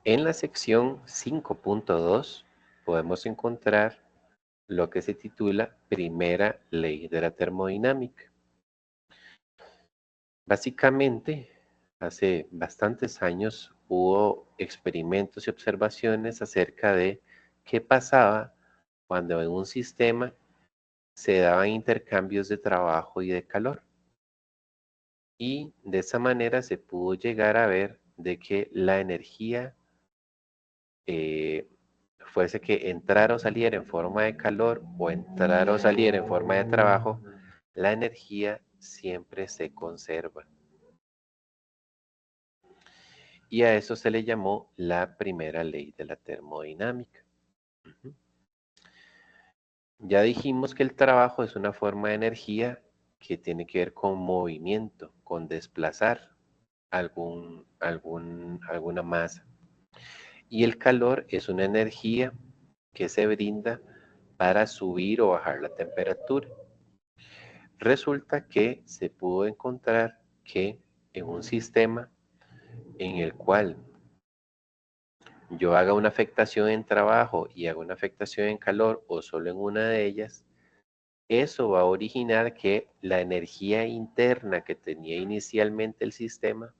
En la sección 5.2 podemos encontrar lo que se titula Primera Ley de la Termodinámica. Básicamente, hace bastantes años hubo experimentos y observaciones acerca de qué pasaba cuando en un sistema se daban intercambios de trabajo y de calor. Y de esa manera se pudo llegar a ver de que la energía fuese que entrara o saliera en forma de calor o entrara o saliera en forma de trabajo, la energía siempre se conserva. Y a eso se le llamó la primera ley de la termodinámica. Ya dijimos que el trabajo es una forma de energía que tiene que ver con movimiento, con desplazar alguna masa. Y el calor es una energía que se brinda para subir o bajar la temperatura. Resulta que se pudo encontrar que en un sistema en el cual yo haga una afectación en trabajo y haga una afectación en calor o solo en una de ellas, eso va a originar que la energía interna que tenía inicialmente el sistema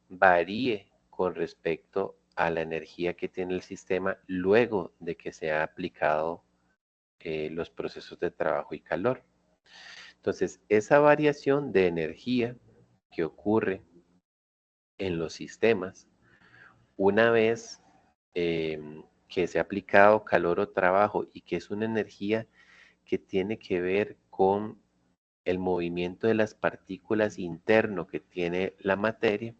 varíe con respecto a la energía que tiene el sistema luego de que se ha aplicado los procesos de trabajo y calor. Entonces, esa variación de energía que ocurre en los sistemas, una vez que se ha aplicado calor o trabajo y que es una energía que tiene que ver con el movimiento de las partículas interno que tiene la materia,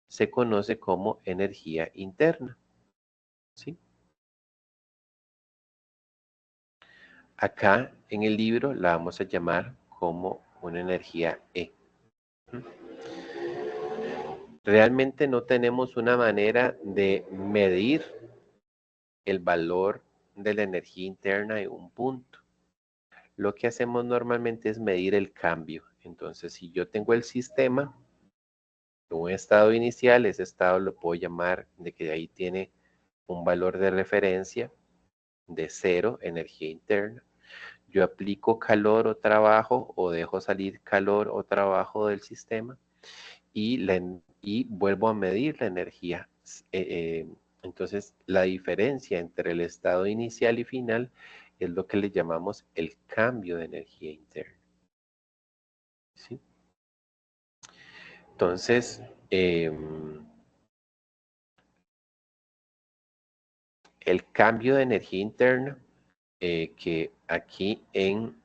se conoce como energía interna, ¿sí? Acá en el libro la vamos a llamar como una energía E. Realmente no tenemos una manera de medir el valor de la energía interna en un punto. Lo que hacemos normalmente es medir el cambio. Entonces, si yo tengo el sistema, un estado inicial, ese estado lo puedo llamar de que de ahí tiene un valor de referencia de 0, energía interna. Yo aplico calor o trabajo o dejo salir calor o trabajo del sistema y vuelvo a medir la energía. Entonces, la diferencia entre el estado inicial y final es lo que le llamamos el cambio de energía interna, ¿sí? Entonces, el cambio de energía interna, que aquí en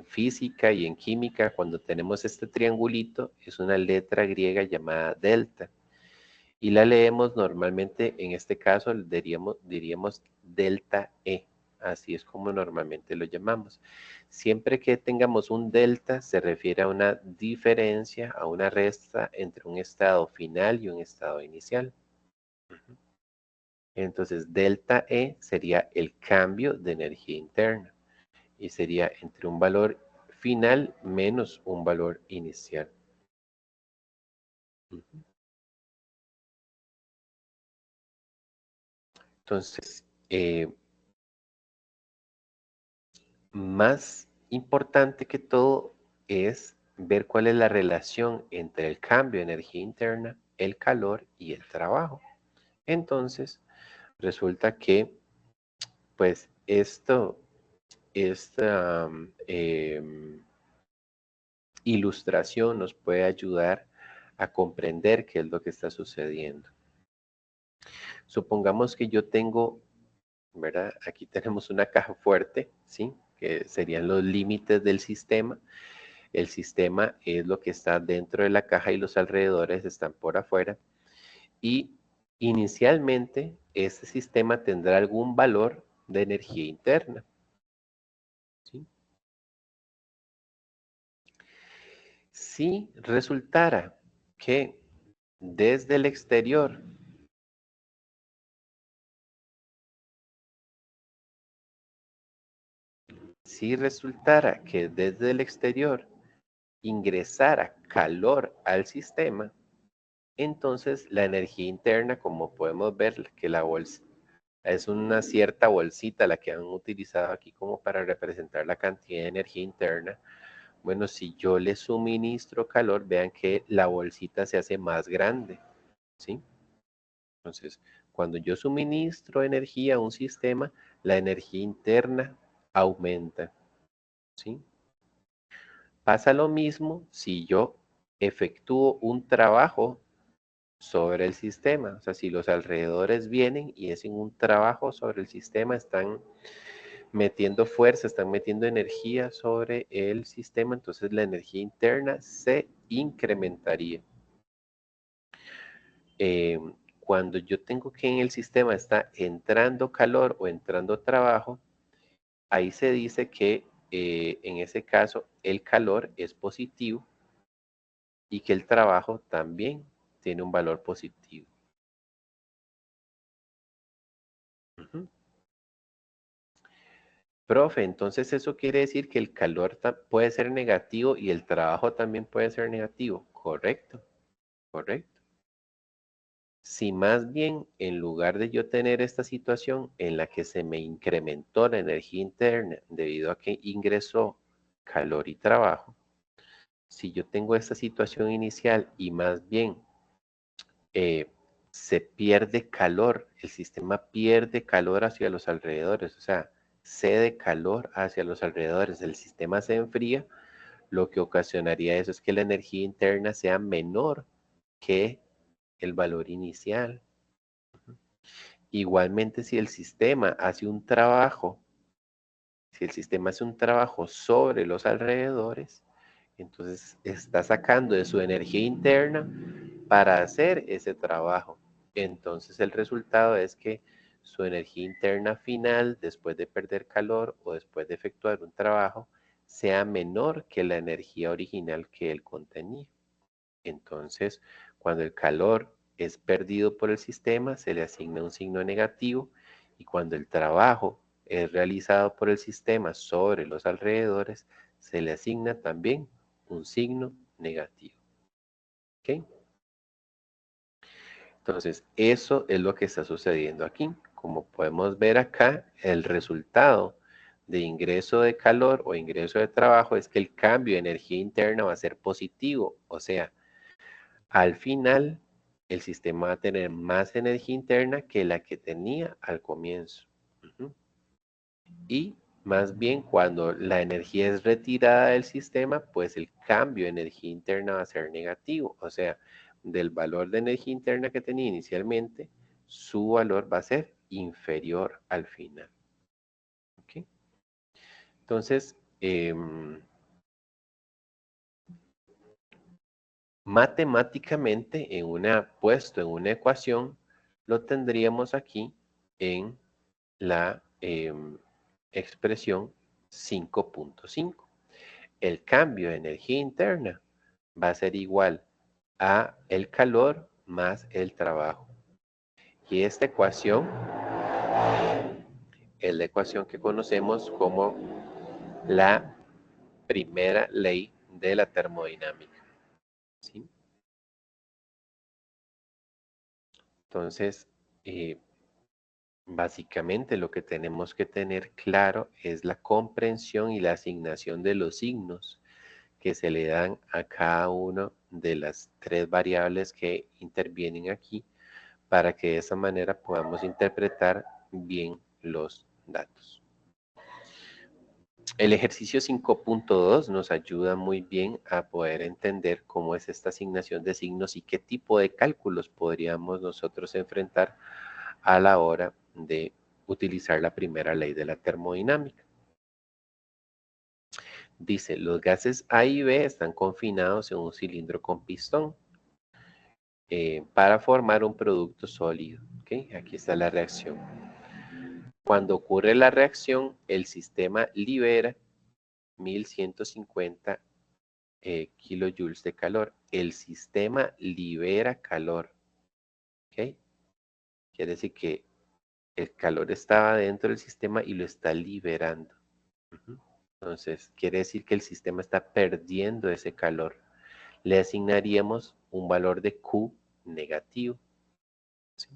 física y en química, cuando tenemos este triangulito, es una letra griega llamada delta. Y la leemos normalmente, en este caso diríamos delta E, así es como normalmente lo llamamos. Siempre que tengamos un delta se refiere a una diferencia, a una resta entre un estado final y un estado inicial. Entonces delta E sería el cambio de energía interna y sería entre un valor final menos un valor inicial. Entonces, más importante que todo es ver cuál es la relación entre el cambio de energía interna, el calor y el trabajo. Entonces, resulta que, pues, esta ilustración nos puede ayudar a comprender qué es lo que está sucediendo. Supongamos que yo tengo, ¿verdad? Aquí tenemos una caja fuerte, ¿sí? Que serían los límites del sistema. El sistema es lo que está dentro de la caja y los alrededores están por afuera. Y inicialmente este sistema tendrá algún valor de energía interna, ¿sí? Si resultara que desde el exterior si resultara que desde el exterior ingresara calor al sistema, Entonces, la energía interna, como podemos ver, que la bolsa es una cierta bolsita la que han utilizado aquí como para representar la cantidad de energía interna. Bueno, si yo le suministro calor, vean que la bolsita se hace más grande, ¿sí? Entonces, cuando yo suministro energía a un sistema, la energía interna aumenta, ¿sí? Pasa lo mismo si yo efectúo un trabajo sobre el sistema. O sea, si los alrededores vienen y hacen un trabajo sobre el sistema, están metiendo fuerza, están metiendo energía sobre el sistema, entonces la energía interna se incrementaría. Eh, Cuando yo tengo que en el sistema está entrando calor o entrando trabajo, ahí se dice que en ese caso el calor es positivo y que el trabajo también tiene un valor positivo. Ujú. Profe, entonces eso quiere decir que el calor puede ser negativo y el trabajo también puede ser negativo. Correcto, correcto. Si más bien en lugar de yo tener esta situación en la que se me incrementó la energía interna debido a que ingresó calor y trabajo, si yo tengo esta situación inicial y más bien se pierde calor, el sistema pierde calor hacia los alrededores, o sea, cede calor hacia los alrededores, el sistema se enfría, lo que ocasionaría eso es que la energía interna sea menor que el valor inicial. Igualmente, si el sistema hace un trabajo, si el sistema hace un trabajo sobre los alrededores, entonces está sacando de su energía interna para hacer ese trabajo. Entonces el resultado es que su energía interna final, después de perder calor o después de efectuar un trabajo, sea menor que la energía original que él contenía. Entonces, cuando el calor es perdido por el sistema, se le asigna un signo negativo y cuando el trabajo es realizado por el sistema sobre los alrededores, se le asigna también un signo negativo. ¿Ok? Entonces, eso es lo que está sucediendo aquí. Como podemos ver acá, el resultado de ingreso de calor o ingreso de trabajo es que el cambio de energía interna va a ser positivo. O sea, al final, el sistema va a tener más energía interna que la que tenía al comienzo. Ujú. Y más bien, cuando la energía es retirada del sistema, pues el cambio de energía interna va a ser negativo. O sea, del valor de energía interna que tenía inicialmente, su valor va a ser inferior al final. ¿Ok? Entonces, matemáticamente, puesto en una ecuación, lo tendríamos aquí en la expresión 5.5. El cambio de energía interna va a ser igual a el calor más el trabajo. Y esta ecuación es la ecuación que conocemos como la primera ley de la termodinámica. ¿Sí? Entonces, básicamente lo que tenemos que tener claro es la comprensión y la asignación de los signos que se le dan a cada una de las tres variables que intervienen aquí para que de esa manera podamos interpretar bien los datos. El ejercicio 5.2 nos ayuda muy bien a poder entender cómo es esta asignación de signos y qué tipo de cálculos podríamos nosotros enfrentar a la hora de utilizar la primera ley de la termodinámica. Dice, los gases A y B están confinados en un cilindro con pistón para formar un producto sólido. ¿Okay? Aquí está la reacción. Cuando ocurre la reacción, el sistema libera 1150 kilojoules de calor. El sistema libera calor. ¿Okay? Quiere decir que el calor estaba dentro del sistema y lo está liberando. Entonces, quiere decir que el sistema está perdiendo ese calor. Le asignaríamos un valor de Q negativo. ¿Sí?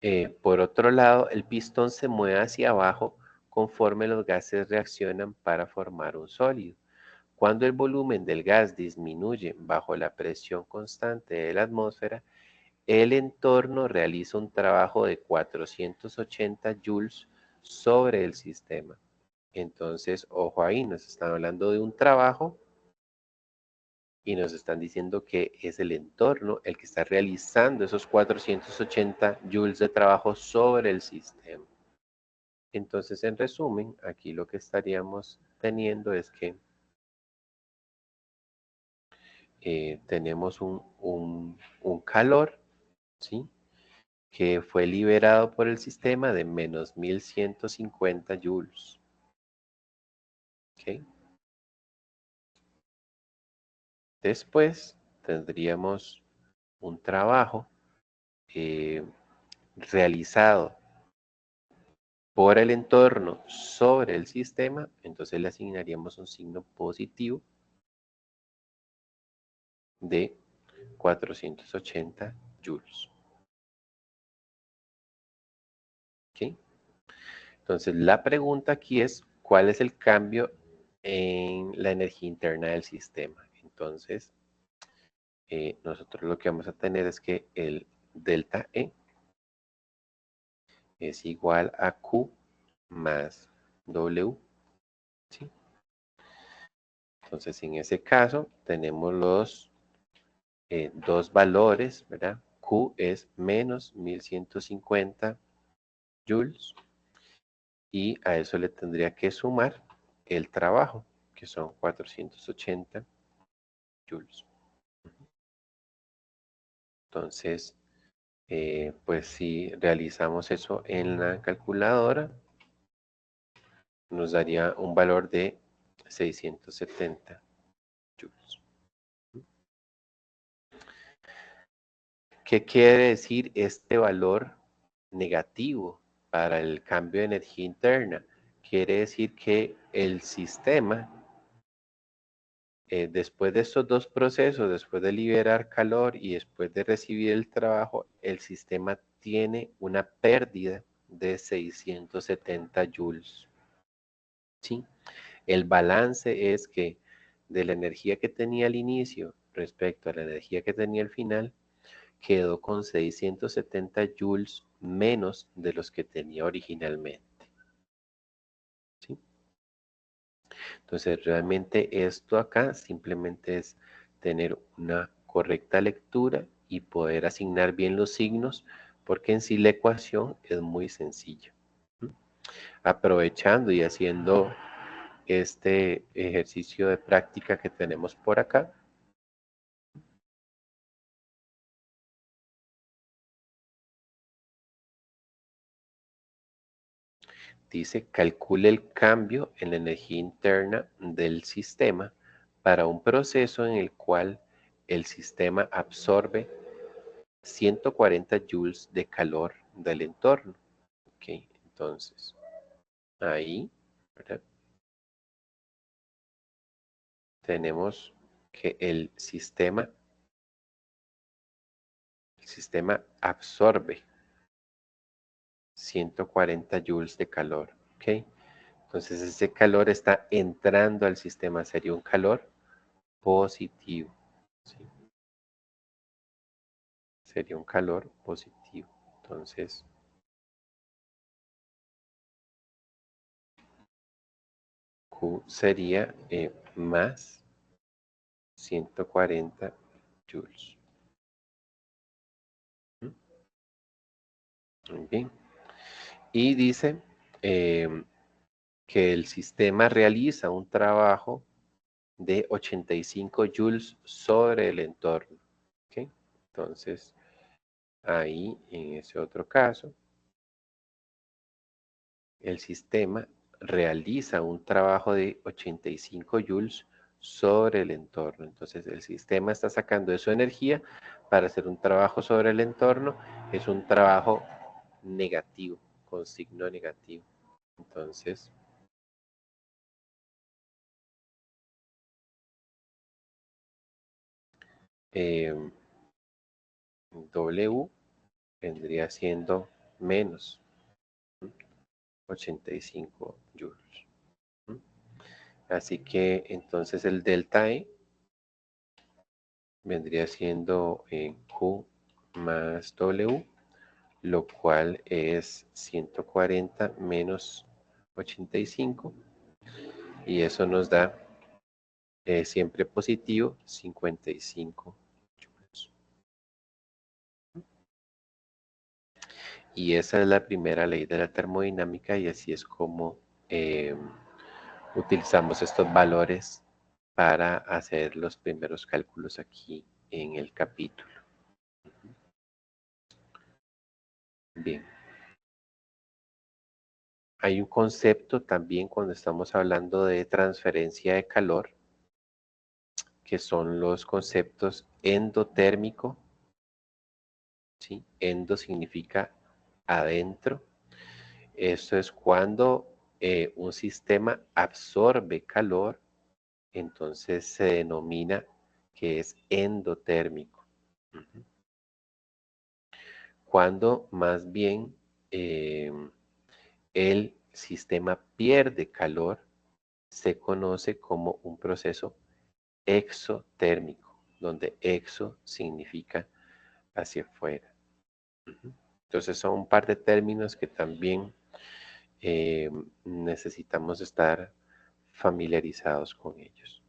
Y por otro lado, el pistón se mueve hacia abajo conforme los gases reaccionan para formar un sólido. Cuando el volumen del gas disminuye bajo la presión constante de la atmósfera, el entorno realiza un trabajo de 480 joules sobre el sistema. Entonces, ojo ahí, nos están hablando de un trabajo y nos están diciendo que es el entorno el que está realizando esos 480 joules de trabajo sobre el sistema. Entonces, en resumen, aquí lo que estaríamos teniendo es que tenemos un calor, ¿sí?, que fue liberado por el sistema de menos 1150 joules. ¿Okay? Después tendríamos un trabajo realizado por el entorno sobre el sistema, entonces le asignaríamos un signo positivo de 480 joules. ¿Okay? Entonces la pregunta aquí es, ¿cuál es el cambio en la energía interna del sistema? Entonces, nosotros lo que vamos a tener es que el delta E es igual a Q más W. ¿Sí? Entonces, en ese caso, tenemos los dos valores, ¿verdad? Q es menos 1150 joules y a eso le tendría que sumar el trabajo, que son 480 joules. Entonces, pues si realizamos eso en la calculadora, nos daría un valor de 670 joules. ¿Qué quiere decir este valor negativo para el cambio de energía interna? Quiere decir que el sistema, después de estos dos procesos, después de liberar calor y después de recibir el trabajo, el sistema tiene una pérdida de 670 joules. ¿Sí? El balance es que de la energía que tenía al inicio respecto a la energía que tenía al final, quedó con 670 joules menos de los que tenía originalmente. ¿Sí? Entonces, realmente esto acá simplemente es tener una correcta lectura y poder asignar bien los signos, porque en sí la ecuación es muy sencilla. ¿Mm? Aprovechando y haciendo este ejercicio de práctica que tenemos por acá, dice, calcule el cambio en la energía interna del sistema para un proceso en el cual el sistema absorbe 140 joules de calor del entorno. Ok, entonces, ahí, ¿verdad?, tenemos que el sistema absorbe 140 joules de calor. Ok, entonces ese calor está entrando al sistema, sería un calor positivo. ¿Sí? Sería un calor positivo. Entonces, Q sería más 140 joules. ¿Mm? Muy bien. Y dice que el sistema realiza un trabajo de 85 joules sobre el entorno. ¿Okay? Entonces, ahí, en ese otro caso, el sistema realiza un trabajo de 85 joules sobre el entorno. Entonces, el sistema está sacando de su energía para hacer un trabajo sobre el entorno. Es un trabajo negativo, con signo negativo. Entonces, W vendría siendo menos 85 joules. Así que entonces el delta E vendría siendo Q más W, lo cual es 140 menos 85, y eso nos da siempre positivo 55 joules. Y esa es la primera ley de la termodinámica, y así es como utilizamos estos valores para hacer los primeros cálculos aquí en el capítulo. Bien. Hay un concepto también cuando estamos hablando de transferencia de calor, que son los conceptos endotérmico, ¿sí? Endo significa adentro. Esto es cuando un sistema absorbe calor, entonces se denomina que es endotérmico. Cuando más bien el sistema pierde calor, se conoce como un proceso exotérmico, donde exo significa hacia afuera. Entonces son un par de términos que también necesitamos estar familiarizados con ellos.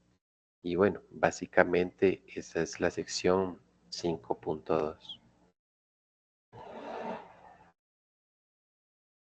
Y bueno, básicamente esa es la sección 5.2.